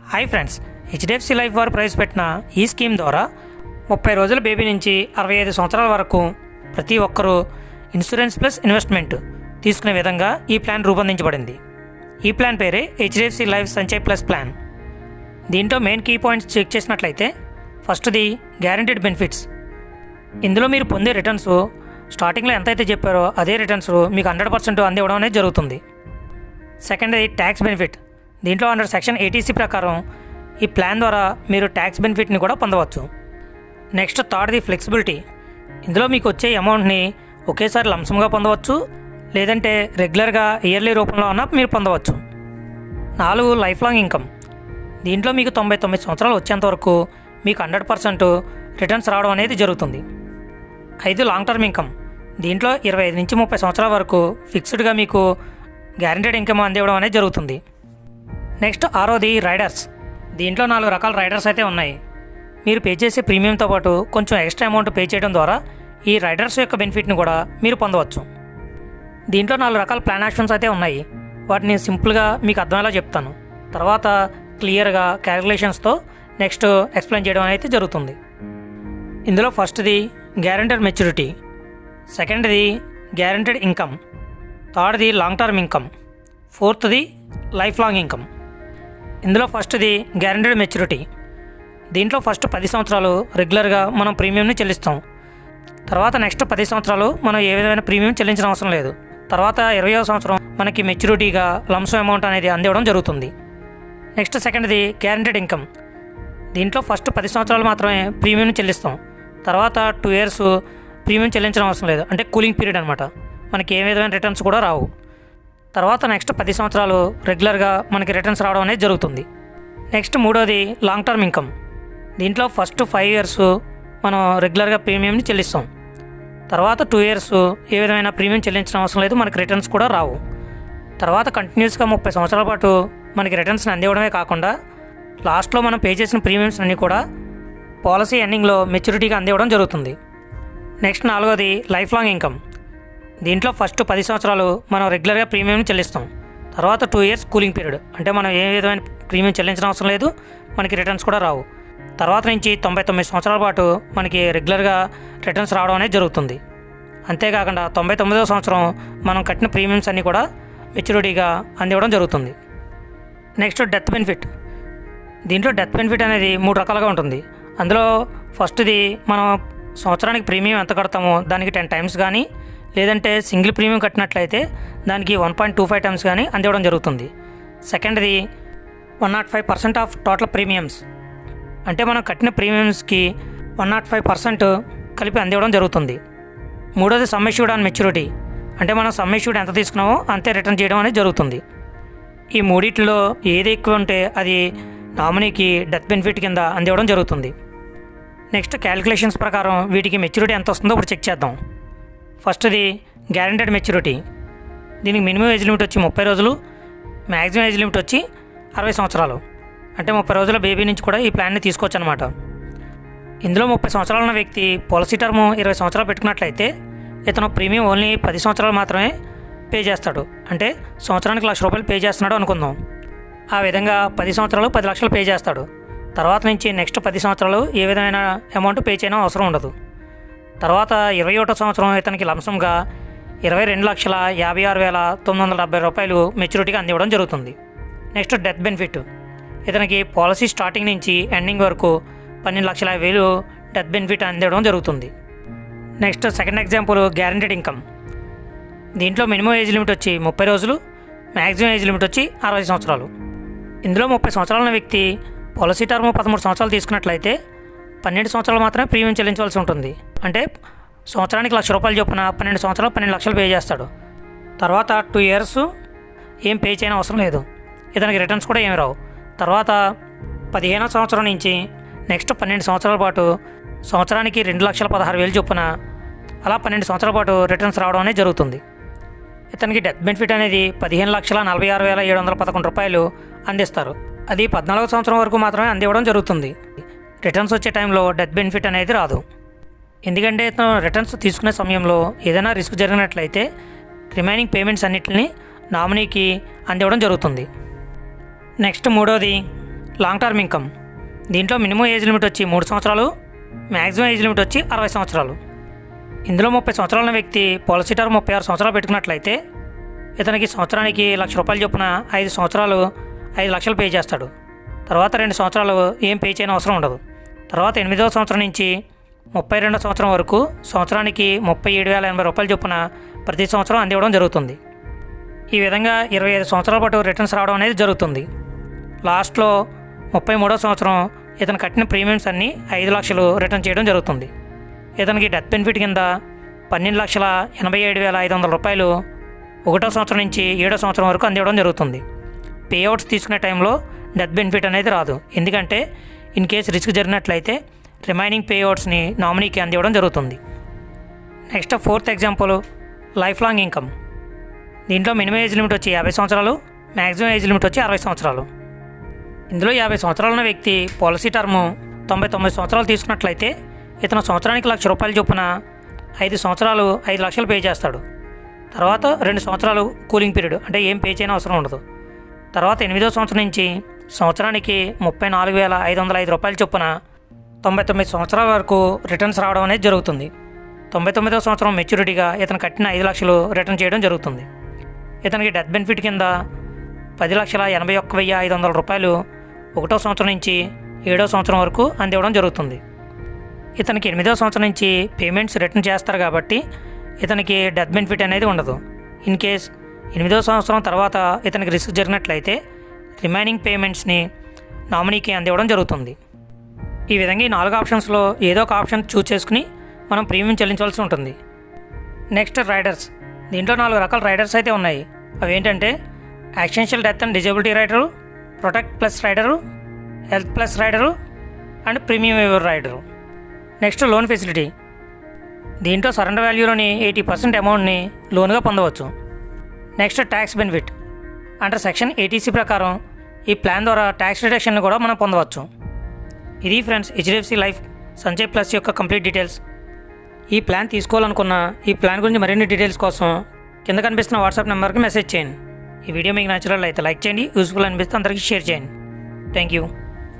Hi friends, HDFC life వారు ప్రవేశపెట్టిన ఈ స్కీమ్ ద్వారా 30 రోజుల బేబీ నుంచి 65 సంవత్సరాల వరకు ప్రతి ఒక్కరూ ఇన్సూరెన్స్ ప్లస్ ఇన్వెస్ట్మెంట్ తీసుకునే విధంగా ఈ ప్లాన్ రూపొందించబడింది. ఈ ప్లాన్ పేరే HDFC life Sanchay plus plan. దీంట్లో మెయిన్ కీ పాయింట్స్ చెక్ చేసినట్లయితే ఫస్ట్ది గ్యారంటీడ్ బెనిఫిట్స్. ఇందులో మీరు పొందే రిటర్న్స్ స్టార్టింగ్లో ఎంతైతే చెప్పారో అదే రిటర్న్స్ మీకు 100% అందివ్వడం అనేది జరుగుతుంది. సెకండ్ది ట్యాక్స్ బెనిఫిట్. దీంట్లో అండర్ సెక్షన్ 80C ప్రకారం ఈ ప్లాన్ ద్వారా మీరు ట్యాక్స్ బెనిఫిట్ని కూడా పొందవచ్చు. నెక్స్ట్ థర్డ్ది ఫ్లెక్సిబిలిటీ. ఇందులో మీకు వచ్చే అమౌంట్ని ఒకేసారి లంసంగా పొందవచ్చు, లేదంటే రెగ్యులర్గా ఇయర్లీ రూపంలో ఉన్న మీరు పొందవచ్చు. 4 లైఫ్ లాంగ్ ఇన్కమ్. దీంట్లో మీకు 99 సంవత్సరాలు వచ్చేంత వరకు మీకు 100% రిటర్న్స్ రావడం అనేది జరుగుతుంది. 5 లాంగ్ టర్మ్ ఇన్కమ్. దీంట్లో 25 నుంచి 30 సంవత్సరాల వరకు ఫిక్స్డ్గా మీకు గ్యారంటీడ్ ఇన్కమ్ అందివ్వడం అనేది జరుగుతుంది. నెక్స్ట్ 6వది రైడర్స్. దీంట్లో 4 రకాల రైడర్స్ అయితే ఉన్నాయి. మీరు పే చేసే ప్రీమియంతో పాటు కొంచెం ఎక్స్ట్రా అమౌంట్ పే చేయడం ద్వారా ఈ రైడర్స్ యొక్క బెనిఫిట్ని కూడా మీరు పొందవచ్చు. దీంట్లో 4 రకాల ప్లాన్ ఆప్షన్స్ అయితే ఉన్నాయి. వాటిని సింపుల్గా మీకు అర్థమయ్యేలా చెప్తాను, తర్వాత క్లియర్గా క్యాలిక్యులేషన్స్తో నెక్స్ట్ ఎక్స్ప్లెయిన్ చేయడం అయితే జరుగుతుంది. ఇందులో ఫస్ట్ది గ్యారంటీడ్ మెచ్యూరిటీ, సెకండ్ది గ్యారంటీడ్ ఇన్కమ్, థర్డ్ది లాంగ్ టర్మ్ ఇన్కమ్, ఫోర్త్ది లైఫ్ లాంగ్ ఇన్కమ్. ఇందులో ఫస్ట్ది గ్యారంటీడ్ మెచ్యూరిటీ. దీంట్లో ఫస్ట్ 10 సంవత్సరాలు రెగ్యులర్గా మనం ప్రీమియంని చెల్లిస్తాం. తర్వాత నెక్స్ట్ 10 సంవత్సరాలు మనం ఏ విధమైన ప్రీమియం చెల్లించిన అవసరం లేదు. తర్వాత 20వ సంవత్సరం మనకి మెచ్యూరిటీగా లంసం అమౌంట్ అనేది అందివ్వడం జరుగుతుంది. నెక్స్ట్ సెకండ్ది గ్యారంటీడ్ ఇన్కమ్. దీంట్లో ఫస్ట్ 10 సంవత్సరాలు మాత్రమే ప్రీమియంని చెల్లిస్తాం. తర్వాత 2 years ప్రీమియం చెల్లించడం అవసరం లేదు, అంటే కూలింగ్ పీరియడ్ అనమాట. మనకి ఏ విధమైన రిటర్న్స్ కూడా రావు. తర్వాత నెక్స్ట్ 10 సంవత్సరాలు రెగ్యులర్గా మనకి రిటర్న్స్ రావడం అనేది జరుగుతుంది. నెక్స్ట్ 3వది లాంగ్ టర్మ్ ఇన్కమ్. దీంట్లో ఫస్ట్ 5 years మనం రెగ్యులర్గా ప్రీమియంని చెల్లిస్తాం. తర్వాత 2 years ఏ విధమైన ప్రీమియం చెల్లించడం అవసరం లేదు, మనకి రిటర్న్స్ కూడా రావు. తర్వాత కంటిన్యూస్గా 30 సంవత్సరాల పాటు మనకి రిటర్న్స్ని అందివ్వడమే కాకుండా లాస్ట్లో మనం పే చేసిన ప్రీమియమ్స్ అన్నీ కూడా పాలసీ ఎండింగ్లో మెచ్యూరిటీగా అందివ్వడం జరుగుతుంది. నెక్స్ట్ 4వది లైఫ్ లాంగ్ ఇన్కమ్. దీంట్లో ఫస్ట్ 10 సంవత్సరాలు మనం రెగ్యులర్గా ప్రీమియంని చెల్లిస్తాం. తర్వాత 2 years కూలింగ్ పీరియడ్, అంటే మనం ఏ విధమైన ప్రీమియం చెల్లించడం అవసరం లేదు, మనకి రిటర్న్స్ కూడా రావు. తర్వాత నుంచి 99 సంవత్సరాల పాటు మనకి రెగ్యులర్గా రిటర్న్స్ రావడం అనేది జరుగుతుంది. అంతేకాకుండా 99వ సంవత్సరం మనం కట్టిన ప్రీమియమ్స్ అన్నీ కూడా మెచ్యూరిటీగా అందివ్వడం జరుగుతుంది. Next death benefit. దీంట్లో డెత్ బెనిఫిట్ అనేది 3 రకాలుగా ఉంటుంది. అందులో ఫస్ట్ది మనం సంవత్సరానికి ప్రీమియం ఎంత కడతామో దానికి 10 times కానీ, లేదంటే సింగిల్ ప్రీమియం కట్టినట్లయితే దానికి 1.25 times కానీ అందివ్వడం జరుగుతుంది. సెకండ్ది 105% ఆఫ్ టోటల్ ప్రీమియమ్స్, అంటే మనం కట్టిన ప్రీమియమ్స్కి 105% కలిపి అందివ్వడం జరుగుతుంది. మూడోది సమ్ అష్యూర్డ్ ఆన్ మెచ్యూరిటీ, అంటే మనం సమ్ అష్యూర్డ్ ఎంత తీసుకున్నామో అంతే రిటర్న్ చేయడం అనేది జరుగుతుంది. ఈ మూడిట్లో ఏది ఎక్కువ ఉంటే అది నామినీకి డెత్ బెనిఫిట్ కింద అందివ్వడం జరుగుతుంది. నెక్స్ట్ క్యాలిక్యులేషన్స్ ప్రకారం వీటికి మెచ్యూరిటీ ఎంత వస్తుందో ఇప్పుడు చెక్ చేద్దాం. ఫస్ట్ది గ్యారంటీడ్ మెచ్యూరిటీ. దీనికి మినిమం ఏజ్ లిమిట్ వచ్చి 30 రోజులు, మ్యాక్సిమం ఏజ్ లిమిట్ వచ్చి 60 సంవత్సరాలు. అంటే 30 రోజుల బేబీ నుంచి కూడా ఈ ప్లాన్ని తీసుకోవచ్చు అనమాట. ఇందులో 30 సంవత్సరాలు ఉన్న వ్యక్తి పాలసీ టర్మ్ 20 సంవత్సరాలు పెట్టుకున్నట్లయితే ఇతను ప్రీమియం ఓన్లీ 10 సంవత్సరాలు మాత్రమే పే చేస్తాడు. అంటే సంవత్సరానికి ₹1,00,000 పే చేస్తున్నాడు అనుకుందాం. ఆ విధంగా 10 సంవత్సరాలు 10 లక్షలు పే చేస్తాడు. తర్వాత నుంచి నెక్స్ట్ 10 సంవత్సరాలు ఏ విధమైన అమౌంట్ పే చేయడం అవసరం ఉండదు. తర్వాత 21వ సంవత్సరం ఇతనికి లంసంగా ₹22,56,970 మెచ్యూరిటీగా అందివ్వడం జరుగుతుంది. Next death benefit. ఇతనికి పాలసీ స్టార్టింగ్ నుంచి ఎండింగ్ వరకు 12,50,000 డెత్ బెనిఫిట్ అందివ్వడం జరుగుతుంది. Next second example guaranteed income. దీంట్లో మినిమం ఏజ్ లిమిట్ వచ్చి 30 రోజులు, మ్యాక్సిమం ఏజ్ లిమిట్ వచ్చి 60 సంవత్సరాలు. ఇందులో 30 సంవత్సరాల వ్యక్తి పాలసీ టర్మ్ 13 సంవత్సరాలు తీసుకున్నట్లయితే 12 సంవత్సరాలు మాత్రమే ప్రీమియం చెల్లించవలసి ఉంటుంది. అంటే సంవత్సరానికి ₹1,00,000 చొప్పున 12 సంవత్సరాలు 12 లక్షలు పే చేస్తాడు. తర్వాత 2 years ఏం పే చేయని అవసరం లేదు, ఇతనికి రిటర్న్స్ కూడా ఏమి రావు. తర్వాత 15వ సంవత్సరం నుంచి నెక్స్ట్ 12 సంవత్సరాల పాటు సంవత్సరానికి ₹2,16,000 చొప్పున అలా 12 సంవత్సరాల పాటు రిటర్న్స్ రావడం అనేది జరుగుతుంది. ఇతనికి డెత్ బెనిఫిట్ అనేది ₹15,46,711 అందిస్తారు. అది 14వ సంవత్సరం వరకు మాత్రమే అందివ్వడం జరుగుతుంది. రిటర్న్స్ వచ్చే టైంలో డెత్ బెనిఫిట్ అనేది రాదు. ఎందుకంటే ఇతను రిటర్న్స్ తీసుకునే సమయంలో ఏదైనా రిస్క్ జరిగినట్లయితే రిమైనింగ్ పేమెంట్స్ అన్నిటిని నామినీకి అందివ్వడం జరుగుతుంది. నెక్స్ట్ మూడోది లాంగ్ టర్మ్ ఇన్కమ్. దీంట్లో మినిమం ఏజ్ లిమిట్ వచ్చి 3 సంవత్సరాలు, మ్యాక్సిమం ఏజ్ లిమిట్ వచ్చి 60 సంవత్సరాలు. ఇందులో 30 సంవత్సరాల వ్యక్తి పాలసీ టర్మ్ 36 సంవత్సరాలు పెట్టుకున్నట్లయితే ఇతనికి సంవత్సరానికి ₹1,00,000 చొప్పున 5 సంవత్సరాలు 5 లక్షలు పే చేస్తాడు. తర్వాత 2 సంవత్సరాలు ఏం పే చేయని అవసరం ఉండదు. తర్వాత 8వ సంవత్సరం నుంచి 32వ సంవత్సరం వరకు సంవత్సరానికి ₹37,080 చొప్పున ప్రతి సంవత్సరం అందివ్వడం జరుగుతుంది. ఈ విధంగా 25 సంవత్సరాల పాటు రిటర్న్స్ రావడం అనేది జరుగుతుంది. లాస్ట్లో 33వ సంవత్సరం ఇతను కట్టిన ప్రీమియమ్స్ అన్నీ 5 లక్షలు రిటర్న్ చేయడం జరుగుతుంది. ఇతనికి డెత్ బెనిఫిట్ కింద ₹12,87,500 ఒకటో సంవత్సరం నుంచి 7వ సంవత్సరం వరకు అందివ్వడం జరుగుతుంది. పేఅవుట్స్ తీసుకునే టైంలో డెత్ బెనిఫిట్ అనేది రాదు, ఎందుకంటే ఇన్ కేసు రిస్క్ జరిగినట్లయితే రిమైనింగ్ పేఅవుట్స్ని నామినీకి అందివ్వడం జరుగుతుంది. Next 4th example life long income. దీంట్లో మినిమం ఏజ్ లిమిట్ వచ్చి 50 సంవత్సరాలు, మ్యాక్సిమం ఏజ్ లిమిట్ వచ్చి 60 సంవత్సరాలు. ఇందులో 50 సంవత్సరాల ఉన్న వ్యక్తి పాలసీ టర్ము 99 సంవత్సరాలు తీసుకున్నట్లయితే ఇతను సంవత్సరానికి ₹1,00,000 చొప్పున 5 సంవత్సరాలు 5 లక్షలు పే చేస్తాడు. తర్వాత 2 సంవత్సరాలు కూలింగ్ పీరియడ్, అంటే ఏం పే చేయని అవసరం ఉండదు. తర్వాత 8వ సంవత్సరం నుంచి సంవత్సరానికి ₹34,505 చొప్పున 99 సంవత్సరాల వరకు రిటర్న్స్ రావడం అనేది జరుగుతుంది. 99వ సంవత్సరం మెచ్యూరిటీగా ఇతను కట్టిన 5 లక్షలు రిటర్న్ చేయడం జరుగుతుంది. ఇతనికి డెత్ బెనిఫిట్ కింద ₹10,81,500 ఒకటో సంవత్సరం నుంచి 7వ సంవత్సరం వరకు అందివ్వడం జరుగుతుంది. ఇతనికి 8వ సంవత్సరం నుంచి పేమెంట్స్ రిటర్న్ చేస్తారు కాబట్టి ఇతనికి డెత్ బెనిఫిట్ అనేది ఉండదు. ఇన్ కేస్ 8వ సంవత్సరం తర్వాత ఇతనికి రిస్క్ జరిగినట్లయితే రిమైనింగ్ పేమెంట్స్ని నామినీకి అందివ్వడం జరుగుతుంది. ఈ విధంగా ఈ 4 ఆప్షన్స్లో ఏదో ఒక ఆప్షన్ చూస్ చేసుకుని మనం ప్రీమియం చెల్లించవలసి ఉంటుంది. Next riders. దీంట్లో 4 రకాల రైడర్స్ అయితే ఉన్నాయి. అవి ఏంటంటే యాక్సెన్షియల్ death and disability rider, protect plus rider, health plus rider and premium waiver rider. Next loan facility. దీంట్లో సరెండర్ వాల్యూలోని 80% అమౌంట్ని లోన్గా పొందవచ్చు. Next tax benefit. Under section 80C ప్రకారం ఈ ప్లాన్ ద్వారా ట్యాక్స్ రిడక్షన్ని కూడా మనం పొందవచ్చు. ఇది friends HDFC life Sanchay plus యొక్క కంప్లీట్ డీటెయిల్స్. ఈ ప్లాన్ తీసుకోవాలనుకున్న ఈ ప్లాన్ గురించి మరిన్ని డీటెయిల్స్ కోసం కింద కనిపిస్తున్న వాట్సాప్ నెంబర్కి మెసేజ్ చేయండి. ఈ వీడియో మీకు నచ్చినట్లయితే లైక్ చేయండి, యూస్ఫుల్ అనిపిస్తే అందరికీ షేర్ చేయండి. Thank you.